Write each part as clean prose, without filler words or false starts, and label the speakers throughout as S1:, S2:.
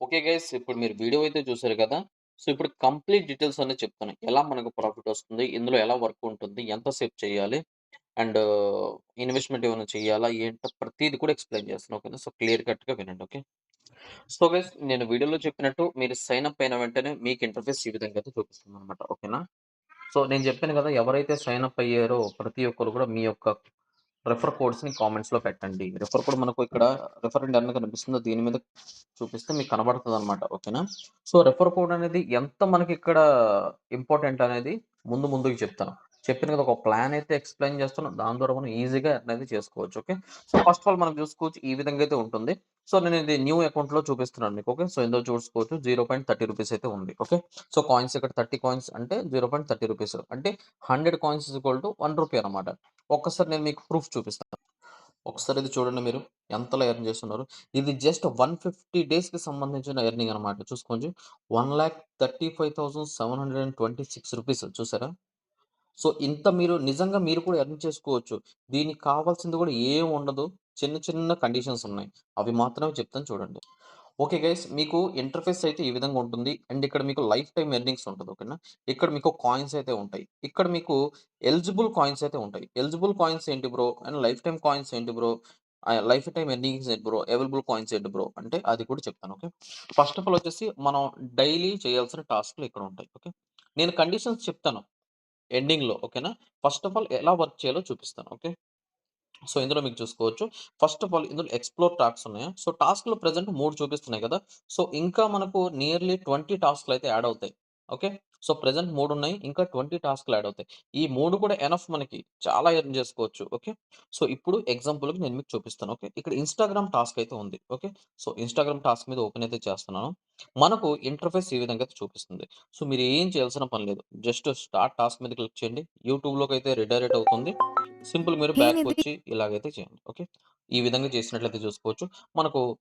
S1: Okay guys. ఇప్పుడు మీరు video అయితే చూసారు కదా! సో, ఇప్పుడు కంప్లీట్ డీటెయిల్స్ అన్నీ చెప్తాను. ఎలా మనకు ప్రాఫిట్ వస్తుంది? ఇందులో ఎలా వర్క్ ఉంటుంది? ఎంత సేపు చేయాలి? అండ్ ఇన్వెస్ట్‌మెంట్ ఏమైనా చేయాలా? ఏంటో ప్రతీది కూడా ఎక్స్‌ప్లెయిన్ చేస్తాను. ఓకేనా? సో, క్లియర్ కట్‌గా వినండి. ఓకే. సో, గైస్ నేను వీడియోలో చెప్పినట్టు మీరు సైన్ అప్ అయిన వెంటనే మీకు ఇంటర్ఫేస్ ఈ విధంగా అయితే చూపిస్తుందనమాట. ఓకేనా? సో, నేను చెప్పాను కదా! ఎవరైతే సైన్ అప్ అయ్యారో ప్రతి ఒక్కరు కూడా మీ యొక్క రిఫర్ కోడ్స్‌ని కామెంట్స్‌లో పెట్టండి. రిఫర్ కోడ్ మనకు ఇక్కడ రిఫర్ అండ్ ఎర్న్ కనిపిస్తుందో దీని మీద చూపిస్తే మీకు కనబడతదనమాట. ఓకేనా? సో, రిఫర్ కోడ్ అనేది ఎంత మనకిక్కడ ఇంపార్టెంట్ అనేది ముందుకు చెప్తాను. చెప్పాను కదా! ఒక ప్లాన్ అయితే ఎక్స్‌ప్లెయిన్ చేస్తాను. దాని ద్వారా మనం ఈజీగా ఎర్న్ అయితే చేసుకోవచ్చు. Okay. So, first of all మనం చూసుకోవచ్చు ఈ విధంగా అయితే ఉంటుంది. సో, నేను ఇది న్యూ అకౌంట్‌లో చూపిస్తున్నాను మీకు. ఓకే. సో, ఇందులో చూసుకోవచ్చు 0.30 రూపీస్ అయితే ఉంది. ఓకే. సో, కాయిన్స్ ఇక్కడ 30 కాయిన్స్ అంటే 0.30 రూపీస్ అంటే 100 కాయిన్స్ రూ. 1 అనమాట. ఒక్కసారి నేను మీకు ప్రూఫ్ చూపిస్తాను. ఒకసారి ఇది చూడండి మీరు. ఎంతలా ఎర్న్ చేస్తున్నారు. ఇది జస్ట్ 150 డేస్‌కి సంబంధించిన ఎర్నింగ్ అనమాట. చూసుకోండి. 1,35,726 రూపీస్ చూసారా? సో, ఇంత మీరు నిజంగా మీరు కూడా ఎర్న్ చేసుకోవచ్చు. దీనికి కావాల్సింది కూడా ఏం ఉండదు. చిన్న చిన్న కండిషన్స్ ఉన్నాయి. అవి మాత్రమే చెప్తాను చూడండి. Okay guys. మీకు ఇంటర్ఫేస్ అయితే ఈ విధంగా ఉంటుంది. అండ్ ఇక్కడ మీకు లైఫ్ టైమ్ ఎర్నింగ్స్ ఉంటది. ఓకేనా? ఇక్కడ మీకు కాయిన్స్ అయితే ఉంటాయి. ఇక్కడ మీకు ఎలిజిబుల్ కాయిన్స్ అయితే ఉంటాయి. ఎలిజిబుల్ కాయిన్స్ ఏంటి bro? And life time coins ఏంటి బ్రో? లైఫ్ టైమ్ ఎర్నింగ్స్ ఏంటి బ్రో? అవైలబుల్ కాయిన్స్ ఏంటి బ్రో? అంటే అది కూడా చెప్తాను. ఓకే. ఫస్ట్ ఆఫ్ ఆల్ వచ్చేసి మనం డైలీ చేయాల్సిన టాస్క్‌లు ఇక్కడ ఉంటాయి. ఓకే. నేను కండిషన్స్ చెప్తాను ఎండింగ్‌లో. ఓకేనా? ఫస్ట్ ఆఫ్ ఆల్ ఎలా వర్క్ చేయాలో చూపిస్తాను. ఓకే. సో, ఇందులో మీకు చూసుకోవచ్చు. ఫస్ట్ ఆఫ్ ఆల్ ఇందులో ఎక్స్‌ప్లోర్ టాస్క్స్ ఉన్నాయి. సో, టాస్క్‌లు ప్రెజెంట్ 3 చూపిస్తున్నాయి కదా! సో, ఇంకా మనకు నియర్లీ 20 టాస్క్‌లయితే యాడ్ అవుతాయి. ఓకే. సో, ప్రెజెంట్ 3 ఉన్నాయి. ఇంకా 20 టాస్క్‌లు యాడ్ అవుతాయి. ఈ 3 కూడా ఎనఫ్ మనకి. చాలా ఎర్న్ చేసుకోవచ్చు. ఓకే. సో, ఇప్పుడు ఎగ్జాంపుల్‌కి నేను మీకు చూపిస్తాను. ఓకే. ఇక్కడ ఇన్‌స్టాగ్రామ్ టాస్క్ అయితే ఉంది. ఓకే. సో, ఇన్‌స్టాగ్రామ్ టాస్క్ మీద ఓపెన్ అయితే చేస్తున్నాను. మనకు ఇంటర్ఫేస్ ఈ విధంగా అయితే చూపిస్తుంది. సో, మీరు ఏం చేయాల్సిన పని లేదు. జస్ట్ స్టార్ట్ టాస్క్ మీద క్లిక్ చేయండి. యూట్యూబ్‌లోకైతే రిడైరెక్ట్ అవుతుంది. సింపుల్ మీరు
S2: నేనిది
S1: బ్యాక్‌కొచ్చి ఇలాగైతే చేయండి. ఓకే. ఈ విధంగా చేసినట్లయితే చూసుకోవచ్చు. మనకు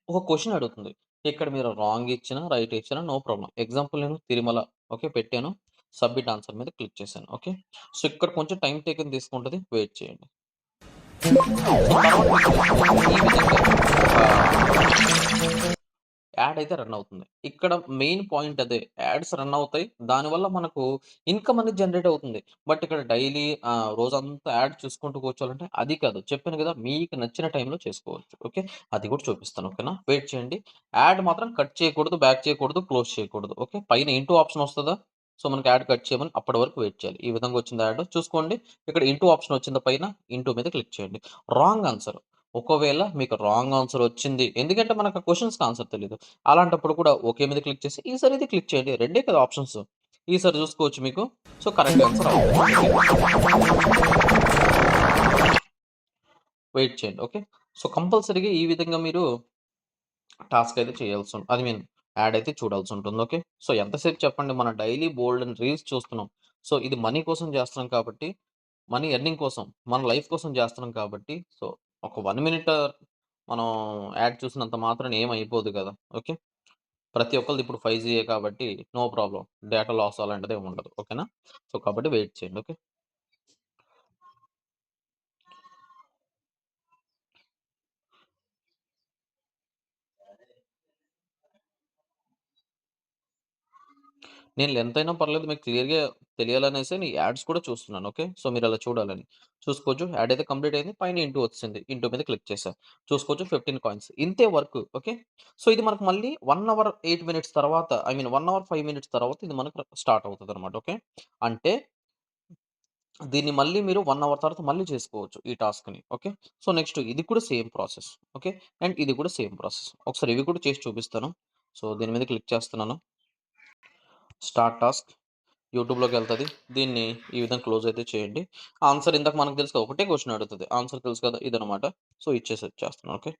S1: ఒక క్వెషన్ అడుగుతుంది. ఇక్కడ మీరు రాంగ్ ఇచ్చినా, రైట్ ఇచ్చినా నో ప్రాబ్లమ్. ఎగ్జాంపుల్ నేను తిరుమల ఓకే పెట్టాను. సబ్మిట్ ఆన్సర్ మీద క్లిక్ చేశాను. ఓకే. సో, ఇక్కడ కొంచెం టైమ్ టేకెన్ తీసుకుంటది. వెయిట్ చేయండి. సో, తర్వాత మీకు చూసుకోవచ్చు ఈ విధంగా ఒక యాడ్ అయితే రన్ అవుతుంది. ఇక్కడ మెయిన్ పాయింట్ అదే. యాడ్స్ రన్ అవుతాయి. దానివల్ల మనకు ఇన్‌కమ్ అనేది జనరేట్ అవుతుంది. బట్ ఇక్కడ డైలీ రోజంతా యాడ్ చూసుకుంటూ కూర్చోవాలంటే అది కాదు. చెప్పాను కదా! మీకు నచ్చిన టైంలో చేసుకోవచ్చు. ఓకే. అది కూడా చూపిస్తాను. ఓకేనా? వెయిట్ చేయండి. యాడ్ మాత్రం కట్ చేయకూడదు, బ్యాక్ చేయకూడదు, క్లోజ్ చేయకూడదు. ఓకే. పైన ఇంటూ ఆప్షన్ వస్తదా? సో, మనకి యాడ్ కట్ చేయమని అప్పటి వరకు వెయిట్ చేయాలి. ఈ విధంగా వచ్చిందా యాడ్ చూసుకోండి. ఇక్కడ ఇంటూ ఆప్షన్ వచ్చిందా పైన? ఇంటూ మీద క్లిక్ చేయండి. Wrong answer. ఒకవేళ మీకు రాంగ్ ఆన్సర్ వచ్చింది. ఎందుకంటే మనకు ఆ క్వెషన్స్‌కి ఆన్సర్ తెలీదు. అలాంటప్పుడు కూడా ఓకే మీద క్లిక్ చేసి ఈసారి ఇది క్లిక్ చేయండి. రెండే కదా ఆప్షన్స్. ఈసారి చూసుకోవచ్చు మీకు. సో, కరెక్ట్ ఆన్సర్ అవుతుంది. ఓకే. వెయిట్ చేయండి. ఓకే. సో, కంపల్సరీగా ఈ విధంగా మీరు టాస్క్ అయితే ఐ మీన్ యాడ్ అయితే చూడాల్సుంటుంది. ఓకే. సో, ఎంతసేపు చెప్పండి మనం డైలీ బోలెడన్ని రీల్స్ చూస్తున్నాం. సో, ఇది మనీ కోసం చేస్తున్నాం కాబట్టి, మనీ ఎర్నింగ్ కోసం, మన లైఫ్ కోసం చేస్తున్నాం కాబట్టి, సో, ఒక 1 మినిట్ మనం యాడ్ చూసినంత మాత్రాన ఏమి అయిపోదు కదా! ఓకే. ప్రతి ఒక్కళ్ళది ఇప్పుడు 5జీయే కాబట్టి నో ప్రాబ్లమ్. డేటా లాస్ అలాంటిదేమి ఉండదు. ఓకేనా? సో, కాబట్టి వెయిట్ చేయండి. ఓకే. నేను లెంత్ అయినా పర్లేదు మీకు క్లియర్‌గా తెలియాలనేసే నీ యాడ్స్ కూడా చూస్తున్నాను. ఓకే. సో, మీరలా చూడాలని. చూసుకోవచ్చు యాడ్ అయితే కంప్లీట్ అయింది. పైన ఇంటూ వచ్చింది. ఇంటూ మీద క్లిక్ చేశా. చూసుకోవచ్చు 15 కాయిన్స్. ఇంతే వర్క్. ఓకే. సో, ఇది మనకు మళ్ళీ 1 అవర్ 8 మినిట్స్ తర్వాత ఐ మీన్ 1 అవర్ 5 మినిట్స్ తర్వాత ఇది మనకు స్టార్ట్ అవుతదనమాట. ఓకే. అంటే దీన్ని మళ్ళీ మీరు 1 అవర్ తర్వాత మళ్ళీ చేసుకోవచ్చు ఈ టాస్క్‌ని. ఓకే. సో, నెక్స్ట్ ఇది కూడా సేమ్ ప్రాసెస్. ఓకే. అండ్ ఇది కూడా సేమ్ ప్రాసెస్. ఒకసారి ఇవి కూడా చేసి చూపిస్తాను. సో, దీని మీద క్లిక్ చేస్తున్నాను. Start task. యూట్యూబ్‌లోకెళ్తది. దీన్ని ఈ విధంగా క్లోజ్ అయితే చేయండి. ఆన్సర్ ఇందాక మనకు తెలుసు కదా! ఒకటే క్వెషన్ అడుగుతది. ఆన్సర్ తెలుసు కదా! ఇదనమాట. సో, ఇచ్చేసి వచ్చేస్తున్నాను. ఓకే.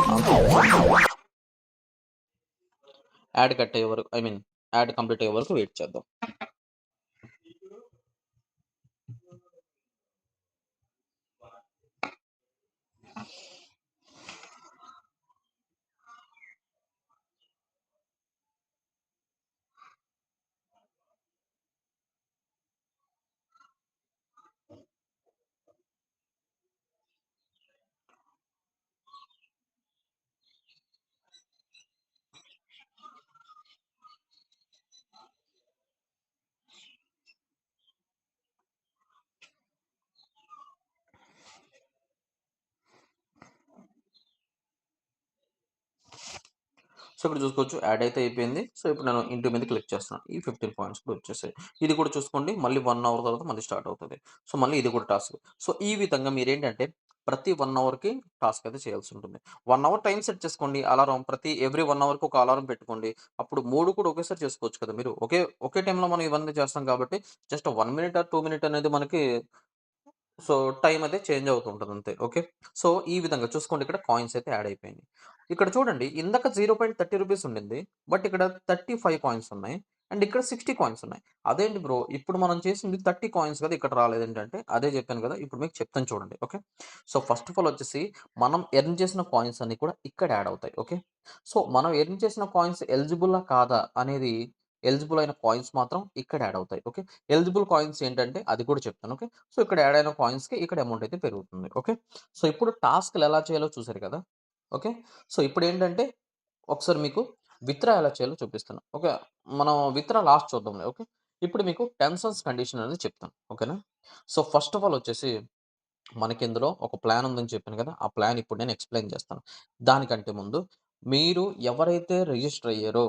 S1: ఆన్సర్ ఇచ్చేసాను. యాడ్ కట్ అయ్యే వరకు ఐ మీన్ యాడ్ కంప్లీట్ అయ్యే వరకు వెయిట్ చేద్దాం. సో, ఇక్కడ చూసుకోవచ్చు యాడ్ అయితే అయిపోయింది. సో, ఇప్పుడు నేను ఇంటూ మీద క్లిక్ చేస్తున్నాను. ఈ 15 పాయింట్స్ కూడా వచ్చేసాయి. ఇది కూడా చూసుకోండి మళ్ళీ 1 అవర్ తర్వాత మళ్ళీ స్టార్ట్ అవుతది. సో, మళ్ళీ ఇది కూడా టాస్క్. సో, ఈ విధంగా మీరేంటంటే ప్రతి 1 అవర్‌కి టాస్క్ అయితే చేయాల్సుంటుంది. 1 అవర్ టైమ్ సెట్ చేసుకోండి. అలారం ఎవ్రీ 1 అవర్‌కి ఒక అలారం పెట్టుకోండి. అప్పుడు 3 కూడా ఒకేసారి చేసుకోవచ్చు కదా మీరు. ఒకే టైమ్‌లో మనం ఇవన్నీ చేస్తాం కాబట్టి జస్ట్ 1 మినిట్ ఆర్ 2 మినిట్ అనేది మనకి సో, టైమ్ అయితే చేంజ్ అవుతూ ఉంటది అంతే. ఓకే. సో, ఈ విధంగా చూసుకోండి ఇక్కడ కాయిన్స్ అయితే యాడ్ అయిపోయినాయి. ఇక్కడ చూడండి ఇందాక 0.30 రూపీస్ ఉండింది. బట్ ఇక్కడ 35 కాయిన్స్ ఉన్నాయి. అండ్ ఇక్కడ 60 కాయిన్స్ ఉన్నాయి. అదేంటి బ్రో ఇప్పుడు మనం చేసింది 30 కాయిన్స్ కదా! ఇక్కడ రాలేదేంటంటే అదే చెప్పాను కదా! ఇప్పుడు మీకు చెప్తాను చూడండి. Okay. So, first of all వచ్చేసి మనం ఎర్న్ చేసిన కాయిన్స్ అన్నీ కూడా ఇక్కడ యాడ్ అవుతాయి. ఓకే. సో, మనం ఎర్న్ చేసిన కాయిన్స్ ఎలిజిబులా కాదా అనేది ఎలిజిబుల్ అయిన కాయిన్స్ మాత్రం ఇక్కడ యాడ్ అవుతాయి. ఓకే. ఎలిజిబుల్ కాయిన్స్ ఏంటంటే అది కూడా చెప్తాను. ఓకే. సో, ఇక్కడ యాడ్ అయిన కాయిన్స్‌కి ఇక్కడ అమౌంట్ అయితే పెరుగుతుంది. ఓకే. సో, ఇప్పుడు టాస్క్‌లు ఎలా చేయాలో చూసారు కదా! ఓకే. సో, ఇప్పుడేంటంటే ఒకసారి మీకు విత్‌డ్రా ఎలా చేయాలో చూపిస్తాను. ఓకే. మనం విత్‌డ్రా లాస్ట్ చూద్దాంలే. ఓకే. ఇప్పుడు మీకు టర్మ్స్ అండ్ కండిషన్ అనేది చెప్తాను. ఓకేనా. సో, ఫస్ట్ ఆఫ్ ఆల్ వచ్చేసి మనకిందులో ఒక ప్లాన్ ఉందని చెప్పాను కదా! ఆ ప్లాన్ ఇప్పుడు నేను ఎక్స్‌ప్లెయిన్ చేస్తాను. దానికంటే ముందు మీరు ఎవరైతే రిజిస్టర్ అయ్యారో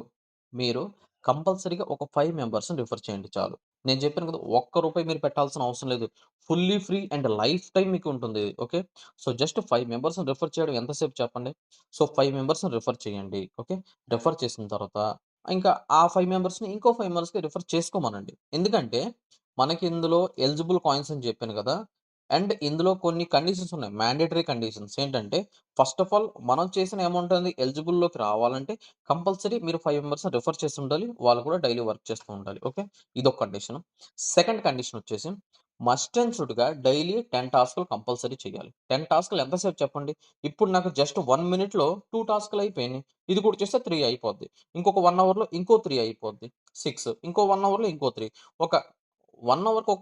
S1: మీరు కంపల్సరీగా ఒక 5 మెంబర్స్‌ని రిఫర్ చేయండి చాలు. నేను చెప్పాను కదా! ఒక్క రూపాయి మీరు పెట్టాల్సిన అవసరం లేదు. Fully free and life time మీకు ఉంటుంది. ఓకే. సో, జస్ట్ 5 మెంబర్స్‌ని రిఫర్ చేయడం ఎంతసేపు చెప్పండి. సో, 5 మెంబర్స్‌ని రిఫర్ చేయండి. ఓకే. రిఫర్ చేసిన తర్వాత ఇంకా ఆ 5 మెంబర్స్‌ని ఇంకో 5 మెంబర్స్‌కి రిఫర్ చేసుకోమనండి. ఎందుకంటే మనకి ఇందులో ఎలిజిబుల్ కాయిన్స్ అని చెప్పాను కదా! అండ్ ఇందులో కొన్ని కండిషన్స్ ఉన్నాయి. మాండేటరీ కండిషన్స్ ఏంటంటే, ఫస్ట్ ఆఫ్ ఆల్ మనం చేసిన అమౌంట్ అనేది ఎలిజిబుల్‌లోకి రావాలంటే కంపల్సరీ మీరు 5 మెంబర్స్‌ని రిఫర్ చేసి ఉండాలి. వాళ్ళు కూడా డైలీ వర్క్ చేస్తూ ఉండాలి. ఓకే. ఇదొక కండిషన్. సెకండ్ కండిషన్ వచ్చేసి మస్ట్ అండ్ షుడ్‌గా డైలీ 10 టాస్క్‌లు కంపల్సరీ చేయాలి. 10 టాస్క్‌లు ఎంతసేపు చెప్పండి? ఇప్పుడు నాకు జస్ట్ 1 మినిట్‌లో 2 టాస్క్‌లు అయిపోయినాయి. ఇది కూడా చేస్తే 3 అయిపోద్ది. ఇంకొక 1 అవర్‌లో ఇంకో 3 అయిపోద్ది. 6 ఇంకో 1 అవర్‌లో ఇంకో 3 ఒక 1 అవర్‌కి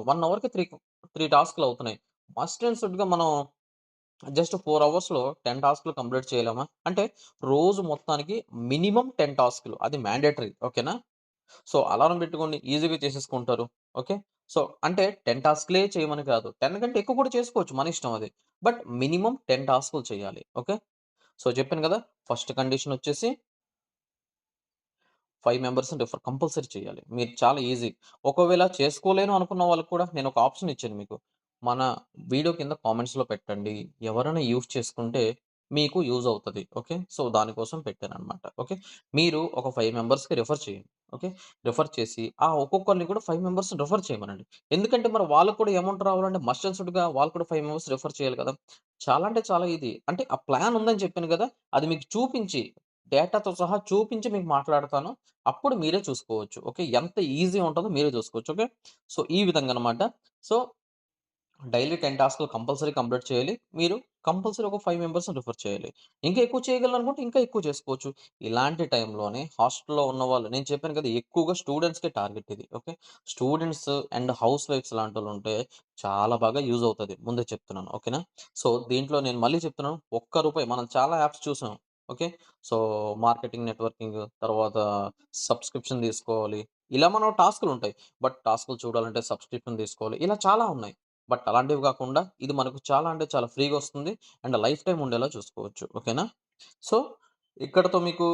S1: 1 అవర్‌కి 3 టాస్క్‌లు అవుతున్నాయి. మస్ట్ అండ్ షుడ్‌గా మనం జస్ట్ 4 అవర్స్‌లో 10 టాస్క్‌లు కంప్లీట్ చేయలేమా? అంటే రోజు మొత్తానికి మినిమమ్ 10 టాస్క్‌లు అది మ్యాండేటరీ. ఓకేనా? సో, అలారం పెట్టుకోండి ఈజీగా చేసేసుకుంటారు. ఓకే. సో, అంటే 10 టాస్క్‌లే చేయమని కాదు. 10 కంటే ఎక్కువ కూడా చేసుకోవచ్చు మన ఇష్టం అది. బట్ మినిమమ్ 10 టాస్క్‌లు చేయాలి. ఓకే. సో, చెప్పాను కదా! ఫస్ట్ కండిషన్ వచ్చేసి 5 మెంబర్స్‌ని రిఫర్ కంపల్సరీ చేయాలి. మీరు చాలా ఈజీ. ఒకవేళ చేసుకోలేను అనుకున్న వాళ్ళకి కూడా నేనొక ఆప్షన్ ఇచ్చాను మీకు. మన వీడియో కింద కామెంట్స్‌లో పెట్టండి. ఎవరైనా యూజ్ చేసుకుంటే మీకు యూజ్ అవుతది. ఓకే. సో, దానికోసం పెట్టాననమాట. ఓకే. మీరు ఒక 5 మెంబర్స్‌కి రిఫర్ చేయండి. ఓకే. రిఫర్ చేసి ఆ ఒక్కొక్కరిని కూడా 5 మెంబర్స్‌ని రిఫర్ చేయమనండి. ఎందుకంటే మరి వాళ్ళకి కూడా అమౌంట్ రావాలంటే మస్ట్ అండ్ షుడ్‌గా వాళ్ళు కూడా 5 మెంబర్స్ రిఫర్ చేయాలి కదా! చాలా అంటే చాలా ఈజీ. అంటే ఆ ప్లాన్ ఉందని చెప్పాను కదా! అది మీకు చూపించి డేటాతో సహా చూపించి మీకు మాట్లాడతాను. అప్పుడు మీరే చూసుకోవచ్చు. ఓకే. ఎంత ఈజీ ఉంటదో మీరే చూసుకోవచ్చు. ఓకే. సో, ఈ విధంగా అన్నమాట. సో, డైలీ 10 టాస్క్‌లు కంపల్సరీ కంప్లీట్ చేయాలి. మీరు కంపల్సరీ ఒక 5 మెంబర్స్‌ని రిఫర్ చేయాలి. ఇంకా ఎక్కువ చేయగలరనుకుంటే ఇంకా ఎక్కువ చేసుకోవచ్చు. ఇలాంటి టైంలోనే హాస్టల్‌లో ఉన్నవాళ్ళు నేను చెప్పాను కదా! ఎక్కువగా స్టూడెంట్స్‌కే టార్గెట్ ఇది. ఓకే. స్టూడెంట్స్ అండ్ హౌస్ వైఫ్స్ లాంటోళ్ళుంటే చాలా బాగా యూజ్ అవుతది. ముందే చెప్తున్నాను. ఓకేనా? సో, దీంట్లో నేను మళ్ళీ చెప్తున్నాను. ఒక్క రూపాయి మనం చాలా యాప్స్ చూసాం. ఓకే. సో, మార్కెటింగ్ నెట్వర్కింగ్ తర్వాత సబ్స్క్రిప్షన్ తీసుకోవాలి. ఇలా మనం టాస్క్‌లుంటాయి. బట్ టాస్క్‌లు చూడాలంటే సబ్స్క్రిప్షన్ తీసుకోవాలి. ఇలా చాలా ఉన్నాయి. బట్ అలాంటివి గాకుండా ఇది మనకు చాలా అంటే చాలా ఫ్రీగొస్తుంది. అండ్ లైఫ్ టైమ్ ఉండేలా చూసుకోవచ్చు. ఓకేనా? సో, ఇక్కడితో మీకు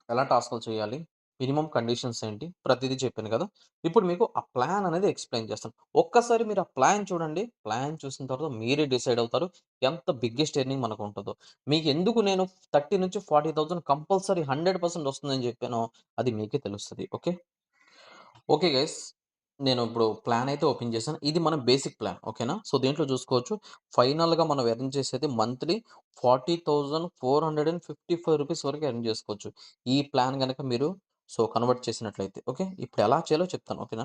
S1: ఎలా టాస్క్‌లు చేయాలి? మినిమమ్ కండిషన్స్ ఏంటి? ప్రతీదీ చెప్పాను కదా! ఇప్పుడు మీకు ఆ ప్లాన్ అనేది ఎక్స్‌ప్లెయిన్ చేస్తాను. ఒక్కసారి మీరు ఆ ప్లాన్ చూడండి. ప్లాన్ చూసిన తర్వాత మీరే డిసైడ్ అవుతారు. ఎంత బిగ్గెస్ట్ ఎర్నింగ్ మనకుంటదో. మీకెందుకు నేను 30,000-40,000 కంపల్సరీ 100% వస్తుందని చెప్పానో అది మీకే తెలుస్తది. ఓకే. Okay guys. నేను ఇప్పుడు ప్లాన్ అయితే ఓపెన్ చేశాను. ఇది మన బేసిక్ ప్లాన్. ఓకేనా? సో, దీంట్లో చూసుకోవచ్చు. ఫైనల్‌గా మనం ఎర్న్ చేసేది మంత్లీ 40,455 రూపీస్ వరకు ఎర్న్ చేసుకోవచ్చు. ఈ ప్లాన్ గనక మీరు కన్వర్ట్ చేసినట్లయితే. ఓకే. ఇప్పుడు ఎలా చేయాలో చెప్తాను. ఓకేనా?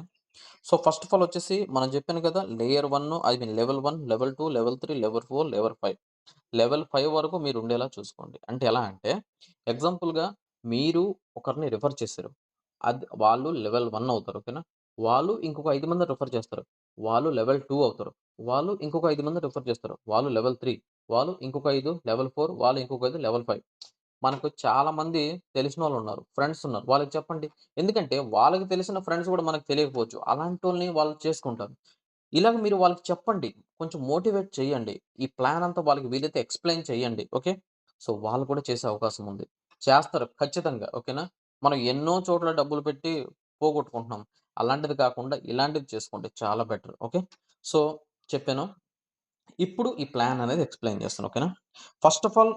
S1: సో, ఫస్ట్ ఆఫ్ ఆల్ వచ్చేసి మనం చెప్పాను కదా! Layer 1 level 1, level 2, level 3, level 4, level 5. Level 5 వరకు మీరుండేలా చూసుకోండి. అంటే ఎలా అంటే, ఎగ్జాంపుల్‌గా మీరు ఒకరిని రిఫర్ చేశారు. వాళ్ళు లెవెల్ 1 అవుతారు. ఓకేనా? వాళ్ళు ఇంకొక 5 మందిని రిఫర్ చేస్తారు. వాళ్ళు లెవెల్ 2 అవుతారు. వాళ్ళు ఇంకొక 5 మందిని రిఫర్ చేస్తారు. వాళ్ళు లెవెల్ 3. వాళ్ళు ఇంకొక 5 లెవెల్ 4. వాళ్ళు ఇంకొక 5 లెవెల్ 5. మనకు చాలా మంది తెలిసినోళ్ళున్నారు. ఫ్రెండ్స్ ఉన్నారు. వాళ్ళకి చెప్పండి. ఎందుకంటే వాళ్ళకి తెలిసిన ఫ్రెండ్స్ గూడా మనకు తెలియకపోవచ్చు. అలాంటోళ్ళని వాళ్ళు చేసుకుంటారు. ఇలాగ మీరు వాళ్ళకి చెప్పండి. కొంచెం మోటివేట్ చేయండి. ఈ ప్లాన్ అంతా వాళ్ళకి వీలైతే ఎక్స్‌ప్లెయిన్ చేయండి. ఓకే. సో, వాళ్ళు కూడా చేసే అవకాశం ఉంది. చేస్తారు ఖచ్చితంగా. ఓకేనా? మనం ఎన్నో చోట్ల డబ్బులు పెట్టి పోగొట్టుకుంటున్నాం. అలాంటిది కాకుండా ఇలాంటిది చేసుకోండి చాలా బెటర్. ఓకే. సో, చెప్పాను. ఇప్పుడు ఈ ప్లాన్ అనేది ఎక్స్‌ప్లెయిన్ చేస్తాను. ఓకేనా? ఫస్ట్ ఆఫ్ ఆల్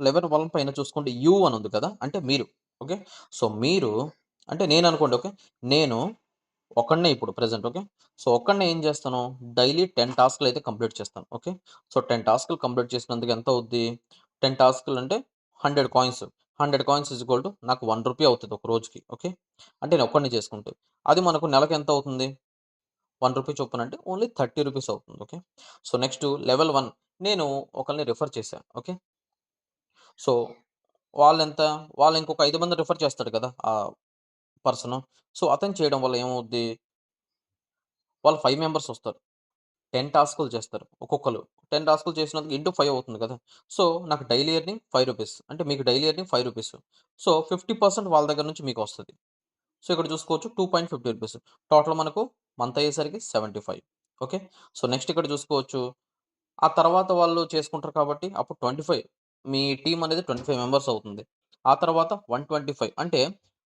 S1: లెవెల్ 1 పైన చూసుకుంటే యూ అని ఉంది కదా! అంటే మీరు. ఓకే. సో, మీరు అంటే నేననుకోండి. ఓకే. నేను ఒక్కడినే ఇప్పుడు ప్రెజెంట్. ఓకే. సో, ఒక్కడినే ఏం చేస్తాను, డైలీ 10 టాస్క్‌లయితే కంప్లీట్ చేస్తాను. ఓకే. సో, 10 టాస్క్‌లు కంప్లీట్ చేసినందుకు ఎంత అవుద్ది? 10 టాస్క్‌లు అంటే 100 కాయిన్స్. 100 కాయిన్స్ నాకు రూ. 1 అవుతది ఒక రోజుకి. ఓకే. అంటే నేను ఒక్కడినే చేసుకుంటే. అది మనకు నెలకి ఎంత అవుతుంది? రూ. 1 చొప్పున అంటే ఓన్లీ రూ. 30 అవుతుంది. ఓకే. సో, నెక్స్ట్ లెవెల్ 1 నేను ఒకళ్ళని రిఫర్ చేశా. ఓకే. సో, వాళ్ళెంత? వాళ్ళు ఇంకొక 5 మందిని రిఫర్ చేస్తాడు కదా! ఆ పర్సను. సో, అతను చేయడం వల్ల ఏమవుద్ది? వాళ్ళు 5 మెంబర్స్ వస్తారు. 10 టాస్కులు చేస్తారు ఒక్కొక్కళ్ళు. 10 టాస్కులు చేసినందుకు ఇంటూ 5 అవుతుంది కదా! సో, నాకు డైలీ ఎర్నింగ్ రూ. 5 అంటే మీకు డైలీ ఎర్నింగ్ రూ. 5. సో, 50% వాళ్ళ దగ్గర నుంచి మీకొస్తది. సో, ఇక్కడ చూసుకోవచ్చు 2.50 టోటల్ మనకు మంత్ అయ్యేసరికి 75. ఓకే. సో, నెక్స్ట్ ఇక్కడ చూసుకోవచ్చు. ఆ తర్వాత వాళ్ళు చేసుకుంటారు కాబట్టి అప్పుడు 25 మీ టీమ్ అనేది 25 మెంబర్స్ అవుతుంది. ఆ తర్వాత 125 అంటే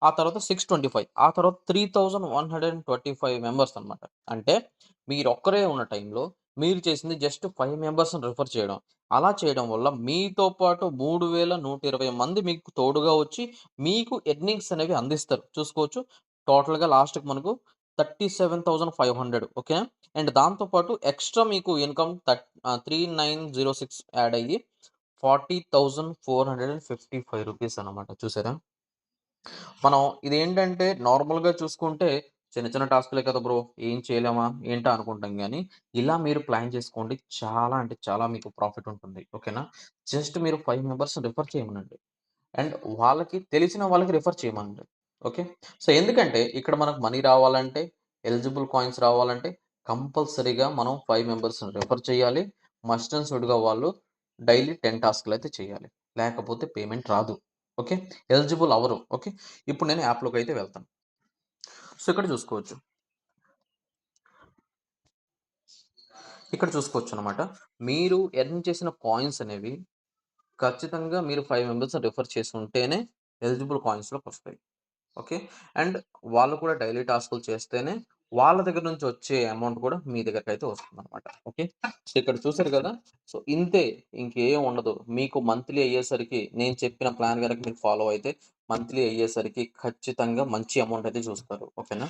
S1: ఆ తర్వాత 625 ఆ తర్వాత 3125 మెంబర్స్ అన్నమాట. అంటే మీరొక్కరే ఉన్న టైంలో మీరు చేసింది జస్ట్ 5 మెంబర్స్‌ని రిఫర్ చేయడం. అలా చేయడం వల్ల మీతో పాటు 3120 మంది మీకు తోడుగా వచ్చి మీకు ఎర్నింగ్స్ అనేవి అందిస్తారు. చూసుకోవచ్చు. టోటల్‌గా లాస్ట్‌కి మనకు 37,500 ఓకేనా? అండ్ దాంతో పాటు ఎక్స్‌ట్రా మీకు ఇన్‌కమ్ 3906 యాడ్ అయ్యి రూ. 40,455 అన్నమాట. చూసారా? మనం ఇదేంటంటే నార్మల్‌గా చూసుకుంటే చిన్న చిన్న టాస్క్‌లే కదా బ్రో! ఏం చేయలేమా? ఏంటా అనుకుంటాం గానీ, ఇలా మీరు ప్లాన్ చేసుకోండి. చాలా అంటే చాలా మీకు ప్రాఫిట్ ఉంటుంది. ఓకేనా? జస్ట్ మీరు 5 మెంబర్స్‌ని రిఫర్ చేయమనండి. అండ్ వాళ్ళకి తెలిసిన వాళ్ళకి రిఫర్ చేయమనండి. ఓకే. సో, ఎందుకంటే ఇక్కడ మనకు మనీ రావాలంటే, ఎలిజిబుల్ కాయిన్స్ రావాలంటే కంపల్సరీగా మనం 5 మెంబర్స్‌ని రిఫర్ చేయాలి. మస్ట్ అండ్ షుడ్‌గా వాళ్ళు డైలీ 10 టాస్క్‌లయితే చేయాలి. లేకపోతే పేమెంట్ రాదు. ఓకే. ఎలిజిబుల్ అవ్వరు. ఓకే. ఇప్పుడు నేను యాప్‌లోకైతే వెళ్తాను. సో, ఇక్కడ చూసుకోవచ్చు. ఇక్కడ చూసుకోవచ్చనమాట. మీరు ఎర్న్ చేసిన కాయిన్స్ అనేవి ఖచ్చితంగా మీరు 5 మెంబర్స్‌ని రిఫర్ చేసి ఉంటేనే ఎలిజిబుల్ కాయిన్స్‌లోకొస్తాయి. ఓకే. అండ్ వాళ్ళు కూడా డైలీ టాస్కులు చేస్తేనే వాళ్ళ దగ్గర నుంచి వచ్చే అమౌంట్ కూడా మీ దగ్గరకైతే వస్తుందనమాట. ఓకే. సో, ఇక్కడ చూసారు కదా! సో, ఇంతే ఇంకేం ఉండదు. మీకు మంత్లీ అయ్యేసరికి నేను చెప్పిన ప్లాన్ గనక మీరు ఫాలో అయితే మంత్లీ అయ్యేసరికి ఖచ్చితంగా మంచి అమౌంట్ అయితే చూస్తారు. ఓకేనా?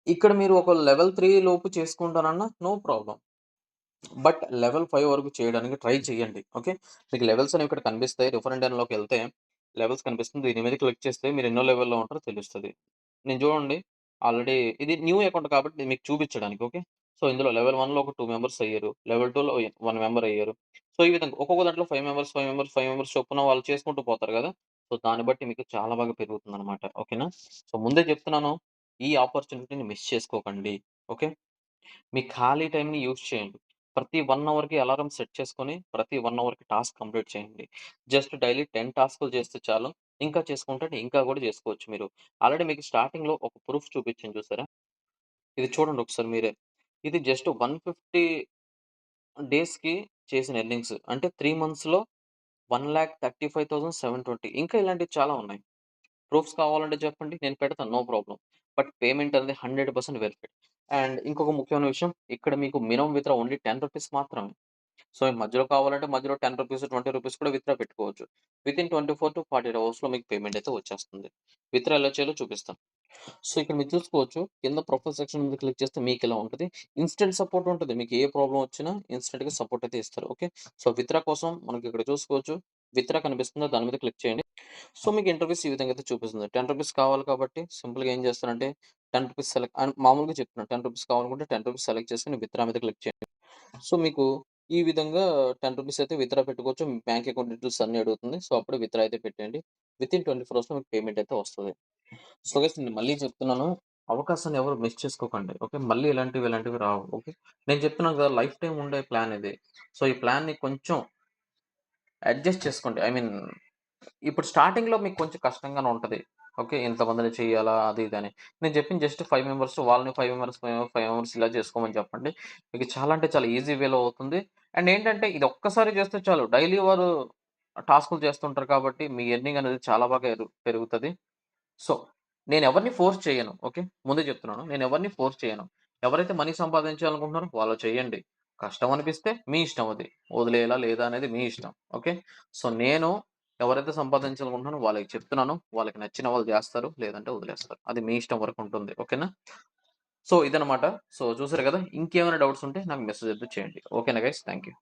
S1: ఇక్కడ మీరు ఒక లెవెల్ 3 లోపు చేసుకుంటానన్నా నో ప్రాబ్లమ్. బట్ లెవెల్ 5 వరకు చేయడానికి ట్రై చేయండి. ఓకే. మీకు లెవెల్స్ అనేవి ఇక్కడ కనిపిస్తాయి. రిఫరెండ్ లోకెళ్తే లెవెల్స్ కనిపిస్తుంది. దీని మీద క్లిక్ చేస్తే మీరు ఎన్నో లెవెల్‌లో ఉంటారో తెలుస్తది. నేను చూడండి ఆల్రెడీ ఇది న్యూ అకౌంట్ కాబట్టి మీకు చూపించడానికి. ఓకే. సో, ఇందులో లెవెల్ 1లో ఒక 2 మెంబర్స్ అయ్యారు. లెవెల్ 2లో 1 మెంబర్ అయ్యారు. సో, ఈ విధంగా ఒక్కొక్క దాంట్లో 5 మెంబర్స్, 5 మెంబర్స్, 5 మెంబర్స్ చొప్పున వాళ్ళు చేసుకుంటూ పోతారు గదా! సో, దాన్ని బట్టి మీకు చాలా బాగా పెరుగుతుందనమాట. ఓకేనా? సో, ముందే చెప్తున్నాను. ఈ ఆపర్చునిటీని మిస్ చేసుకోకండి. ఓకే. మీ ఖాళీ టైమ్‌ని యూజ్ చేయండి. ప్రతి 1 అవర్‌కి అలారం సెట్ చేసుకొని, ప్రతి 1 అవర్‌కి టాస్క్ కంప్లీట్ చేయండి. జస్ట్ డైలీ 10 టాస్కులు చేస్తే చాలు. ఇంకా చేసుకుంటే ఇంకా గూడా చేసుకోవచ్చు మీరు. ఆల్రెడీ మీకు స్టార్టింగ్‌లో ఒక ప్రూఫ్ చూపించాను చూసారా? ఇది చూడండి ఒకసారి మీరే. ఇది జస్ట్ 150 డేస్‌కి చేసిన ఎర్నింగ్స్. అంటే 3 మంత్స్‌లో 1,35,720 ఇంకా ఇలాంటివి చాలా ఉన్నాయి. ప్రూఫ్స్ కావాలంటే చెప్పండి. నేను పెడతాను. No problem. బట్ పేమెంట్ అనేది 100% వెరిఫైడ్. అండ్ ఇంకొక ముఖ్యమైన విషయం ఇక్కడ మీకు మినిమమ్ విత్‌డ్రా ఓన్లీ రూ. 10 మాత్రమే. సో, మధ్యలో కావాలంటే మధ్యలో రూ. 10, రూ. 20 కూడా విత్‌డ్రా పెట్టుకోవచ్చు. వితిన్ 24-48 అవర్స్‌లో మీకు పేమెంట్ అయితే వచ్చేస్తుంది. విత్‌డ్రా ఎలా చేయాలో చూపిస్తాను. సో, ఇక్కడ మీరు చూసుకోవచ్చు. కింద ప్రొఫైల్ సెక్షన్ మీద క్లిక్ చేస్తే మీకిలా ఉంటది. ఇన్‌స్టంట్ సపోర్ట్ ఉంటది. మీకు ఏ ప్రాబ్లమ్ వచ్చినా ఇన్‌స్టంట్‌గా సపోర్ట్ అయితే ఇస్తారు. ఓకే. సో, విత్‌డ్రా కోసం మనకి ఇక్కడ చూసుకోవచ్చు. విత్‌డ్రా కనిపిస్తుందా దాని మీద క్లిక్ చేయండి. సో, మీకు ఇంటర్ఫేస్ ఈ విధంగా అయితే చూపిస్తుంది. రూ. 10 కావాలి కాబట్టి సింపుల్‌గా ఏం చేస్తానంటే రూ. 10 సెలెక్ట్ అండ్ మామూలుగా చెప్తున్నాను. రూ. 10 కావాలనుకుంటే రూ. 10 సెలెక్ట్ చేసుకొని విత్‌డ్రా మీద క్లిక్ చేయండి. సో, మీకు ఈ విధంగా రూ. 10 అయితే విత్‌డ్రా పెట్టుకోవచ్చు. మీ బ్యాంక్ అకౌంట్ డీటెయిల్స్ అన్నీ అడుగుతుంది. సో, అప్పుడు విత్‌డ్రా అయితే పెట్టేయండి. వితిన్ 24 అవర్స్‌లో మీకు పేమెంట్ అయితే వస్తది. సో, గైస్ నేను మళ్ళీ చెప్తున్నాను. అవకాశాన్ని ఎవరు మిస్ చేసుకోకండి. ఓకే. మళ్ళీ ఇలాంటివి రావు. ఓకే. నేను చెప్తున్నాను కదా! లైఫ్ టైమ్ ఉండే ప్లాన్ ఇది. సో, ఈ ప్లాన్‌ని కొంచెం అడ్జస్ట్ చేసుకోండి. ఐ మీన్ ఇప్పుడు స్టార్టింగ్‌లో మీకు కొంచెం కష్టంగానే ఉంటది. ఓకే. ఇంతమందిని చేయాలా? అది ఇది అని. నేను చెప్పింది జస్ట్ 5 మెంబర్స్ వాళ్ళని 5 మెంబర్స్, 5 మెంబర్స్ ఇలా చేసుకోమని చెప్పండి. మీకు చాలా అంటే చాలా ఈజీ వేలో అవుతుంది. అండ్ ఏంటంటే ఇది ఒక్కసారి చేస్తే చాలు. డైలీ వారు టాస్కులు చేస్తుంటారు కాబట్టి మీ ఎర్నింగ్ అనేది చాలా బాగా పెరుగుతది. సో, నేనెవరిని ఫోర్స్ చేయను. ఓకే. ముందే చెప్తున్నాను. నేనెవరిని ఫోర్స్ చేయను. ఎవరైతే మనీ సంపాదించాలనుకుంటున్నారో వాళ్ళు చేయండి. కష్టం అనిపిస్తే మీ ఇష్టం అది. వదిలేయాలా లేదా అనేది మీ ఇష్టం. ఓకే. సో, నేను ఎవరైతే సంపాదించాలనుకుంటున్నానో వాళ్ళకి చెప్తున్నాను. వాళ్ళకి నచ్చిన వాళ్ళు జేస్తారు. లేదంటే వదిలేస్తారు. అది మీ ఇష్టం వరకు ఉంటుంది. ఓకేనా? సో, ఇదనమాట. సో, చూసారు గదా! ఇంకేమైనా డౌట్స్ ఉంటే నాకు మెసేజ్ అయితే చేయండి. ఓకేనా గైస్? Thank you.